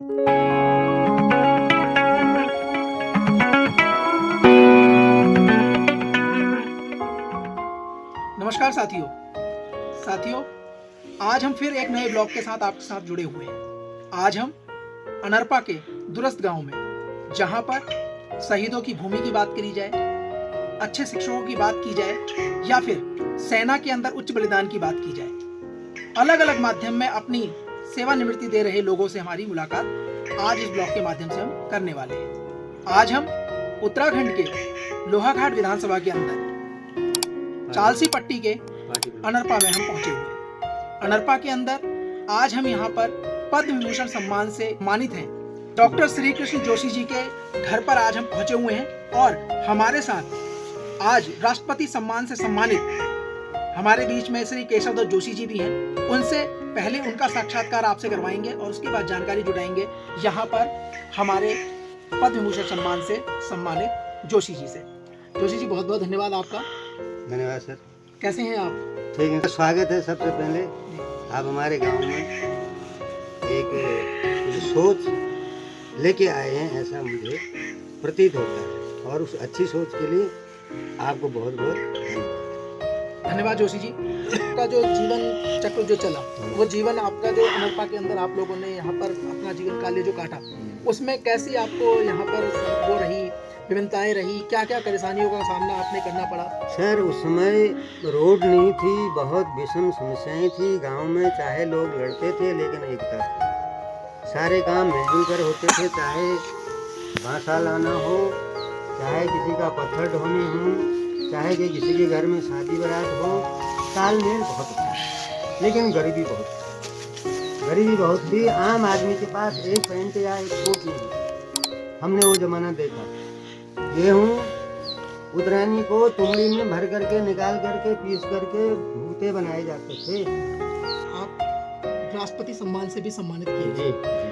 नमस्कार साथियों, आज हम फिर एक नए ब्लॉग के साथ आपके साथ जुड़े हुए हैं। आज हम अनरपा के दूरस्थ गांव में, जहां पर शहीदों की भूमि की बात करी जाए, अच्छे शिक्षकों की बात की जाए या फिर सेना के अंदर उच्च बलिदान की बात की जाए, अलग अलग माध्यम में अपनी सेवानिवृत्ति दे रहे लोगों से हमारी मुलाकात आज इस ब्लॉग के माध्यम से हम करने वाले हैं। आज हम उत्तराखंड के लोहाघाट विधानसभा के अंदर चालसी पट्टी के अनरपा में हम पहुंचे हुए हैं। अनरपा के अंदर आज हम यहाँ पर पद्म विभूषण सम्मान से सम्मानित हैं डॉक्टर श्री कृष्ण जोशी जी के घर पर आज हम पहुंचे हुए हैं और हमारे साथ आज राष्ट्रपति सम्मान से सम्मानित हमारे बीच में श्री केशव जोशी जी भी हैं। उनसे पहले उनका साक्षात्कार आपसे करवाएंगे और उसके बाद जानकारी जुटाएंगे यहाँ पर हमारे पद्म विभूषण सम्मान से सम्मानित जोशी जी से। जोशी जी, बहुत बहुत धन्यवाद आपका। धन्यवाद सर। कैसे हैं आप? ठीक है, स्वागत है। सबसे पहले आप हमारे गांव में एक सोच लेके आए हैं, ऐसा मुझे प्रतीत होता है, और उस अच्छी सोच के लिए आपको बहुत बहुत धन्यवाद जोशी जी। आपका जो जीवन चक्र जो चला, वो जीवन आपका जो अनरपा के अंदर आप लोगों ने यहाँ पर अपना जीवन काल जो काटा, उसमें कैसी आपको यहाँ पर वो रही, विभिन्नताएं रही, क्या क्या परेशानियों का सामना आपने करना पड़ा? सर, उस समय रोड नहीं थी, बहुत विषम समस्याएं थी गांव में। चाहे लोग लड़ते थे लेकिन एकता थी, सारे काम मिलजुल कर होते थे। चाहे बांसा लाना हो, चाहे किसी का पत्थर ढोने हो, चाहे कि किसी के घर में शादी बारात हो, तालमेल बहुत था। लेकिन गरीबी बहुत थी। आम आदमी के पास एक पैंट या एक कोट नहीं। हमने वो जमाना देखा। गेहूँ उतरानी को तुमड़ी में भर करके निकाल करके पीस करके भूते बनाए जाते थे। आप राष्ट्रपति सम्मान से भी सम्मानित किए जी,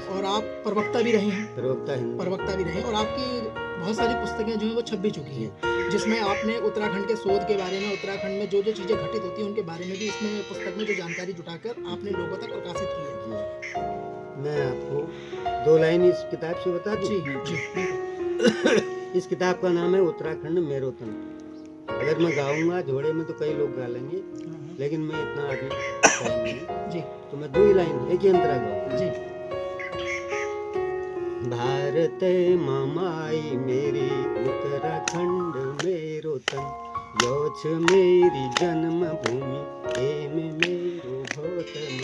और आप प्रवक्ता भी रहे हैं। प्रवक्ता भी रहे और आपकी बहुत सारी पुस्तकें जो है वो छप भी चुकी हैं, जिसमें आपने उत्तराखंड के शोध के बारे में, उत्तराखंड में जो जो चीज़ें घटित होती हैं उनके बारे में भी इसमें पुस्तक में जो जानकारी जुटाकर आपने लोगों तक प्रकाशित की है। मैं आपको 2 लाइन इस किताब से बता दूं। जी। इस किताब का नाम है उत्तराखंड मेरोतन। अगर मैं गाऊंगा झोड़े में तो कई लोग गा लेंगे, लेकिन मैं इतना आगे नहीं जी, तो मैं 2 ही लाइन एक ही अंतरा गाऊंगा जी। भारत ममाई मेरी उत्तराखंड मेरोतन, योछ मेरी जन्म भूमि एम मेरो भोतम।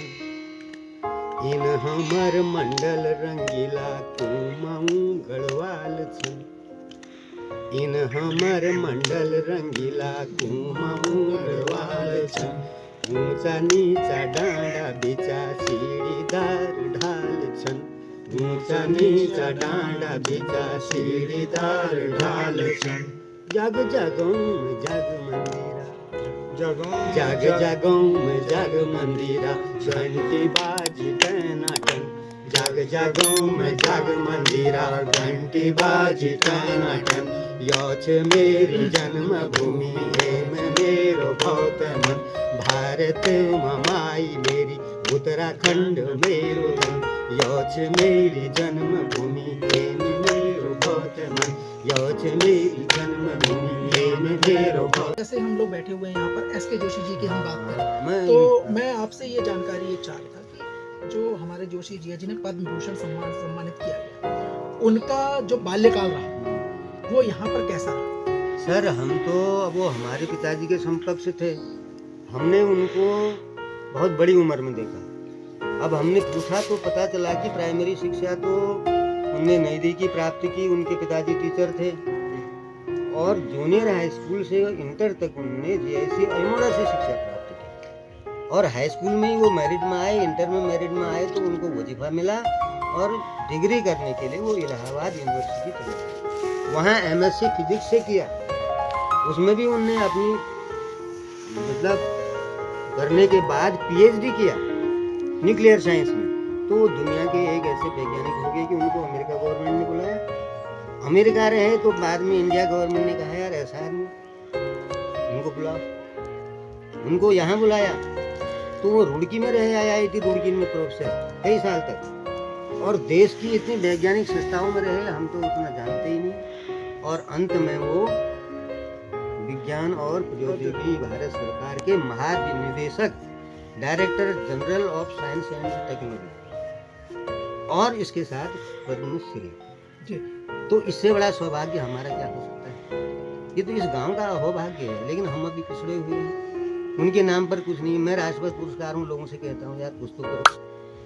इन हमर मंडल रंगीला कुमाऊं गढ़वाल छन। इन हमर मंडल रंगीला कुमाऊं गढ़वाल छन। ऊंचा नीचा डांडा बिचा सीढ़ीदार ढाल छन। ऊंचा नीचा डांडा बिचा सीढ़ीदार ढाल छन। जग जगों में जग मंदिरा, जग जगों में जग मंदिरा, घंटी बाजी टनाटन। जग जगों में जग मंदिरा, घंटी बाजी टनाटन। योछ मेरी जन्मभूमि एम मेरो भौतमन। भारत ममाई मेरी उत्तराखंड मेरो धन। योछ मेरी जन्मभूमि एम मेरो भौतमन। योछ मेरी जन्मभूमि एम मेरो भौतमन। जैसे हम लोग बैठे हुए हैं यहाँ पर एस के जोशी जी की हम बात करें, तो मैं आपसे ये जानकारी ये चाह रहा था कि जो हमारे जोशी जी हैं, जिन्हें पद्म विभूषण सम्मानित किया गया, उनका जो बाल्यकाल रहा वो यहाँ पर कैसा रहा? सर, हम तो वो हमारे पिताजी के समकक्ष थे। हमने उनको बहुत बड़ी उम्र में देखा। अब हमने पूछा तो पता चला कि प्राइमरी शिक्षा तो उनने नज़दीकी प्राप्त की, उनके पिताजी टीचर थे, और जूनियर हाई स्कूल से इंटर तक उन्होंने जीआईसी अल्मोड़ा से शिक्षा प्राप्त की। और हाई स्कूल में ही वो मेरिट में आए, इंटर में मेरिट में आए तो उनको वजीफा मिला, और डिग्री करने के लिए वो इलाहाबाद यूनिवर्सिटी चले गए। वहाँ एमएससी फिजिक्स से किया। उसमें भी उन्होंने अपनी मतलब करने के बाद पीएचडी किया न्यूक्लियर साइंस में। तो दुनिया के एक ऐसे वैज्ञानिक हो गए कि उनको अमेरिका गवर्नमेंट ने बुलाया। अमेरिका रहे तो बाद में इंडिया गवर्नमेंट ने कहा यार ऐसा आदमी उनको बुलाओ। उनको यहाँ बुलाया तो वो रुड़की में रहे, आईआईटी रुड़की में प्रोफेसर कई साल तक। और देश की इतनी वैज्ञानिक संस्थाओं में रहे, हम तो उतना जानते ही नहीं। और अंत में वो विज्ञान और प्रौद्योगिकी भारत सरकार के महानिदेशक, director general of science and technology, और इसके साथ पद्मश्री जी। तो इससे बड़ा सौभाग्य हमारा क्या हो सकता है। ये तो इस गांव का अहोभाग्य है, लेकिन हम अभी पिछड़े हुए हैं। उनके नाम पर कुछ नहीं। मैं राष्ट्रपति पुरस्कार उन लोगों से कहता हूँ, यार कुछ तो करो,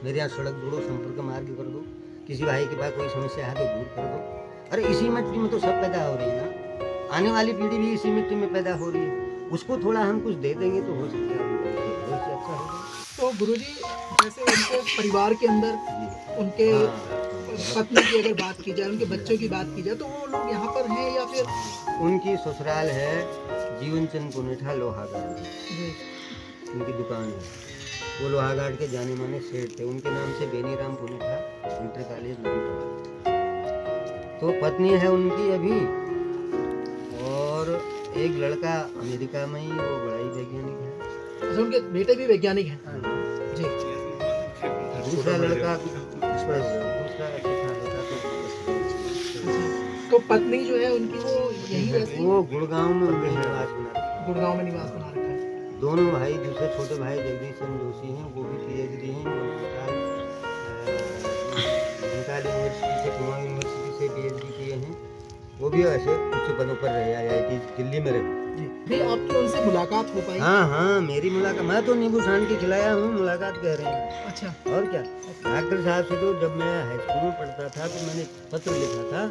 मेरे यहाँ सड़क जोड़ो, संपर्क मार्ग कर दो, किसी भाई के पास कोई समस्या है तो दूर कर दो। अरे इसी मिट्टी में तो सब पैदा हो रही है ना, आने वाली पीढ़ी भी इसी मिट्टी में पैदा हो रही है। उसको थोड़ा हम कुछ दे देंगे तो हो सकता है उससे अच्छा होगा। तो गुरुजी, जैसे उनके परिवार के अंदर उनके पत्नी की अगर बात की जाए, उनके बच्चों की बात की जाए, तो वो लोग यहाँ पर हैं या फिर? उनकी ससुराल है जीवन चंद पुनेठा लोहाघाट, उनकी दुकान है। वो लोहाघाट के जाने माने सेठ थे। उनके नाम से बेनीराम पुनेठा इंटर कॉलेज नहीं पढ़ा। तो पत्नी है उनकी अभी, और एक लड़का अमेरिका में ही, वो बड़ा ही वैज्ञानिक है। अच्छा, उनके बेटे भी वैज्ञानिक हैं? जी। दूसरा लड़का तो पत्नी जो है उनकी वो यही रहती है? वो गुड़गांव में उनके निवास बना, गुड़गांव में निवास बना रखा है। दोनों भाई, दूसरे छोटे भाई जगदीश चंद्र जोशी हैं, वो भी PhD हैं, भोपाल यूनिवर्सिटी से, कुमाऊं यूनिवर्सिटी से PhD किए हैं। वो भी ऐसे उच्च पदों पर रहे, IIT दिल्ली में रहे। भी आपकी उनसे मुलाकात हो पाई? हाँ, मेरी मुलाकात, मैं तो नींबू छान के खिलाया हूँ, मुलाकात कह रहे हैं। अच्छा। और क्या, डॉक्टर साहब से तो जब मैं हाई स्कूल में पढ़ता था तो मैंने पत्र लिखा था,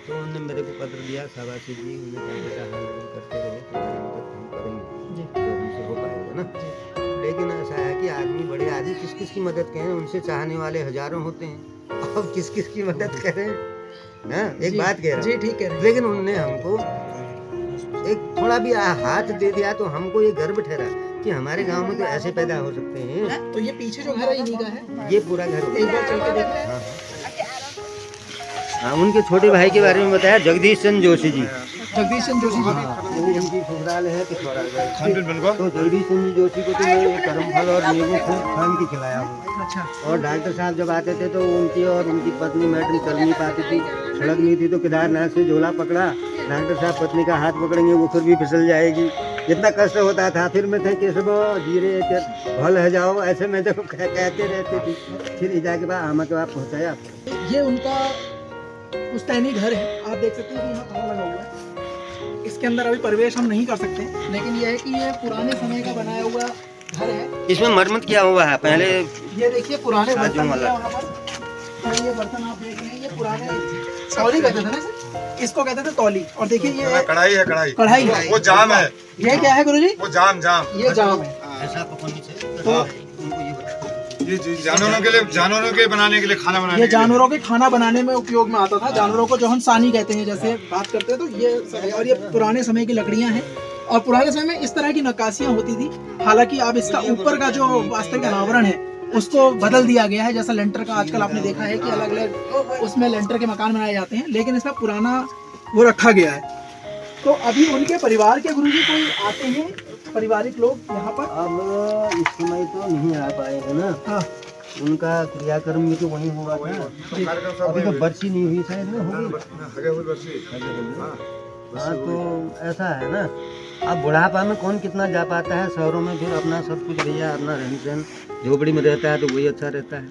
तो उन्होंने मेरे को पत्र दिया, शाबाशी जी, उन्होंने कहा बेटा हाँ करते रहो, तुम्हारी मदद हम करेंगे जो हमसे हो पाएगा ना। लेकिन ऐसा है कि आदमी, बड़े आदमी किस किस की मदद करें, उनसे चाहने वाले हजारों होते हैं, अब किस किस की मदद करें। हाँ, एक बात कह रहा हूँ जी, ठीक है। लेकिन उन्होंने हमको एक थोड़ा भी हाथ दे दिया तो हमको ये गर्व ठहरा कि हमारे गांव में तो ऐसे पैदा हो सकते हैं। तो ये पीछे जो घर है इन्हीं का है? ये पूरा घर एक बार चल के देखते हैं। हाँ, उनके छोटे भाई के बारे में बताया, जगदीश चंद्र जोशी जी। जगदीश चंद्र जोशी जी। वो उनकी ससुराल है पिथौरागढ़। तो जगदीश चंद्र जोशी को तो वो करमफल और नींबू छान के खिलाया हूँ। अच्छा। और डॉक्टर साहब जब आते थे तो उनकी और उनकी पत्नी मैडम चल नहीं पाती थी, सड़क नहीं थी, तो केदारनाथ से झोला पकड़ा, डॉक्टर साहब पत्नी का हाथ पकड़ेंगे, वो फिर भी फिसल जाएगी, इतना कष्ट होता था। फिर मैं थे केशव धीरे भल है जाओ, ऐसे मैं देखो कहते रहते थी। फिर जाके बाद आमा के बाद पहुँचाया। ये उनका पुश्तैनी घर है, आप देख सकते हैं कि यहाँ ताला लगा हुआ है। इसके अंदर अभी प्रवेश हम नहीं कर सकते, लेकिन यह है कि ये पुराने समय का बनाया हुआ घर है। इसमें मरम्मत किया हुआ है पहले। ये देखिए पुराने बर्तन हैं वहाँ पर, तो ये बर्तन आप देख रहे हैं, ये पुराने तौली कहते थे ना सर, इसको कहते थे तौली। और देखिए ये कढ़ाई है, कढ़ाई है, वो जाम है। ये क्या है गुरुजी? वो जाम ये जाम है। ऐसा पकड़ने से तो ये जानवरों के बनाने के लिए, खाना बनाने ये जानवरों के खाना बनाने में उपयोग में आता था। जानवरों को जो हम सानी कहते हैं, जैसे बात करते हैं, तो ये सब है। और ये पुराने समय की लकड़ियां हैं, और पुराने समय में इस तरह की नक्काशियां होती थी। हालांकि अब इसका ऊपर का जो वास्तविक अनावरण है उसको बदल दिया गया है। जैसा लेंटर का आजकल आपने देखा है कि अलग अलग उसमें लेंटर के मकान बनाए जाते हैं, लेकिन इसमें पुराना वो रखा गया है। तो अभी उनके परिवार के गुरुजी कोई आते हैं, पारिवारिक लोग यहाँ पर? अब इस समय तो नहीं आ पाएगा ना। हाँ। उनका क्रियाक्रम भी तो वहीं हुआ था। अभी तो बरसी नहीं हुई शायद ना, होगी। हाँ, तो ऐसा है ना, अब बुढ़ापा में कौन कितना जा पाता है शहरों में। फिर अपना सब कुछ भैया, अपना रहन सहन, झोपड़ी में रहता है तो वही अच्छा रहता है,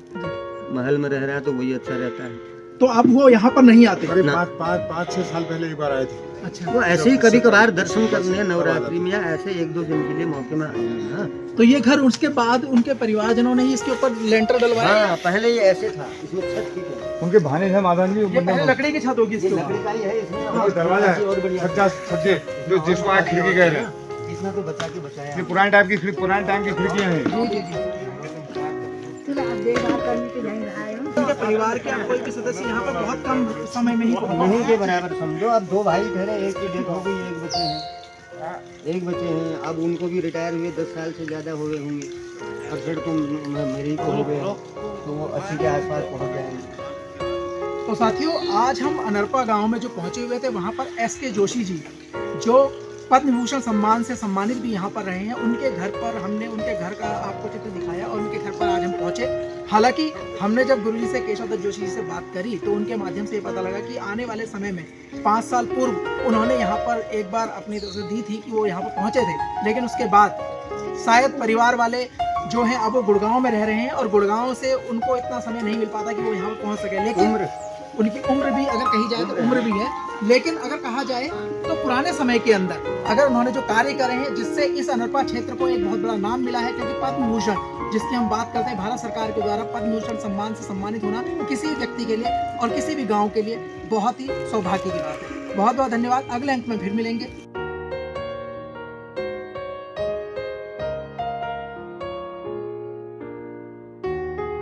महल में रह रहा है तो वही अच्छा रहता है। तो अब वो यहाँ पर नहीं आते? 5-6 साल पहले एक बार आए थे। अच्छा। तो ऐसे ही कभी कभार दर्शन करने नवरात्रि में, या ऐसे 1-2 दिन के लिए मौके में आए हैं। हाँ। तो ये घर उसके बाद उनके परिवारजनों ने ही इसके ऊपर लेंटर डलवाया? हाँ, पहले ये ऐसे था, इसमें छत की थी। उनके भाने हैं माधवन जी, ये पहले लकड़ी की छत होगी इसके ऊपर। लकड़ी का ही है, इसमें और दरवाजा है, और बढ़िया सज्जे जो जिसको आप खिड़की कह रहे हैं, इसमें तो बचा के बचाया। ये पुराने टाइम की खिड़कियां हैं। जी जी जी। उनके परिवार के कोई भी सदस्य यहाँ पर बहुत कम समय में ही नहीं के बराबर समझो। अब 2 भाई ठहरे, एक की डेथ हो गई, एक बचे हैं। अब उनको भी रिटायर हुए 10 साल से ज़्यादा हो गए होंगे। 68 तो मेरे ही को हो गए, तो वो 80 के आसपास पहुँच जाएंगे। तो साथियों, आज हम अनरपा गांव में जो पहुंचे हुए थे, वहां पर SK जोशी जी, जो पद्म विभूषण सम्मान से सम्मानित भी यहाँ पर रहे हैं। उनके घर पर हमने उनके घर का आपको चित्र दिखाया और उनके घर पर आज हम पहुँचे। हालांकि हमने जब गुरुजी से, केशव दत्त जोशी जी से बात करी तो उनके माध्यम से ये पता लगा कि आने वाले समय में 5 साल पूर्व उन्होंने यहाँ पर एक बार अपनी तरफ से दी थी कि वो यहाँ पर पहुँचे थे, लेकिन उसके बाद शायद परिवार वाले जो हैं अब वो गुड़गांव में रह रहे हैं और गुड़गांव से उनको इतना समय नहीं मिल पाता कि वो यहाँ पर पहुँच सके। लेकिन उनकी उम्र भी अगर कही जाए तो उम्र भी है, लेकिन अगर कहा जाए तो पुराने समय के अंदर अगर उन्होंने जो कार्य करे हैं जिससे इस अनरपा क्षेत्र को एक बहुत बड़ा नाम मिला है, क्योंकि पद्म भूषण जिसकी हम बात करते हैं, भारत सरकार के द्वारा पद्म भूषण सम्मान से सम्मानित होना किसी व्यक्ति के लिए और किसी भी गाँव के लिए बहुत ही सौभाग्य की बात है। बहुत बहुत धन्यवाद। अगले अंक में फिर मिलेंगे।